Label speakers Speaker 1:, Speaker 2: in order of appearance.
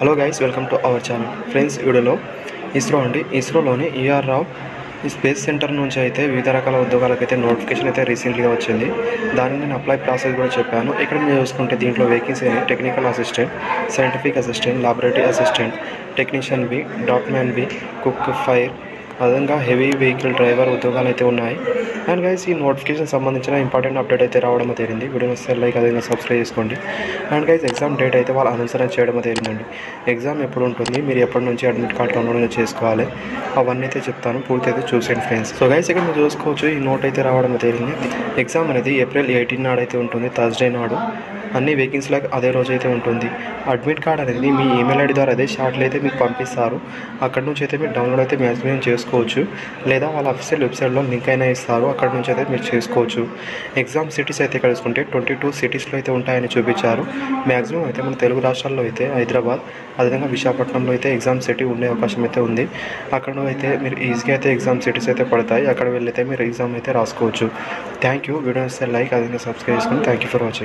Speaker 1: Hello guys, welcome to our channel. Friends, వీడియోలో ఇస్రోలోని ER Rao ఈ space centre నుంచి అయితే వివిధ రకాల ఉద్యోగాలకైతే నోటిఫికేషన్ అయితే రీసెంట్గా వచ్చింది. దాన్ని నేను అప్లై ప్రాసెస్ కూడా చెప్పాను. ఇక్కడ మీరు చూసుకుంటే దీంట్లో వేకెన్సీ అని technical assistant, scientific assistant, laboratory assistant, technician B, డాక్మ్యాన్ బి, కుక్, ఫైర్, అదేవిధంగా హెవీ వెహికల్ డ్రైవర్ ఉద్యోగాలు అయితే ఉన్నాయి. అండ్ గైస్, ఈ నోటిఫికేషన్ సంబంధించిన ఇంపార్టెంట్ అప్డేట్ అయితే రావడం జరిగింది. వీడియో వస్తే లైక్ అదేవిధంగా సబ్స్క్రైబ్ చేసుకోండి. అండ్ గైస్, ఎగ్జామ్ డేట్ అయితే వాళ్ళు అనౌన్స్ చేయడం జరిగిందండి. ఎగ్జామ్ ఎప్పుడు ఉంటుంది, మీరు ఎప్పటి నుంచి అడ్మిట్ కార్డ్ డౌన్లోడ్ చేసుకోవాలి, అవన్నీ అయితే చెప్తాను. పూర్తి అయితే చూసేయండి ఫ్రెండ్స్. సో గైస్, ఇక్కడ మీరు చూసుకోవచ్చు, ఈ నోట్ అయితే రావడం జరిగింది. ఎగ్జామ్ అనేది ఏప్రిల్ 18 నాడు అయితే ఉంటుంది, థర్స్డే నాడు. అన్ని వేకెన్సీలకు అదే రోజు అయితే ఉంటుంది. అడ్మిట్ కార్డ్ అనేది మీ ఈమెయిల్ ఐడి ద్వారా అదే షార్ట్లో అయితే మీకు పంపిస్తారు. అక్కడ నుంచి అయితే మీరు డౌన్లోడ్ అయితే మ్యాక్సిమం చేసుకోవచ్చు, లేదా వాళ్ళ అఫీషియల్ వెబ్సైట్లో లింక్ అయినా ఇస్తారు, అక్కడ నుంచి అయితే మీరు చేసుకోవచ్చు. ఎగ్జామ్ సిటీస్ అయితే కలుసుకుంటే 22 సిటీస్లో అయితే ఉంటాయని చూపించారు. మ్యాక్సిమం అయితే మన తెలుగు రాష్ట్రాల్లో అయితే హైదరాబాద్, అదేవిధంగా విశాఖపట్నంలో అయితే ఎగ్జామ్ సిటీ ఉండే అవకాశం అయితే ఉంది. అక్కడ అయితే మీరు ఈజీగా అయితే ఎగ్జామ్ సిటీస్ అయితే పడతాయి. అక్కడ వెళ్ళైతే మీరు ఎగ్జామ్ అయితే రాసుకోవచ్చు. Thank you. వీడియో వస్తే లైక్ అదేవిధంగా సబ్స్క్రైబ్ చేసుకుని థ్యాంక్ యూ ఫర్ వాచింగ్.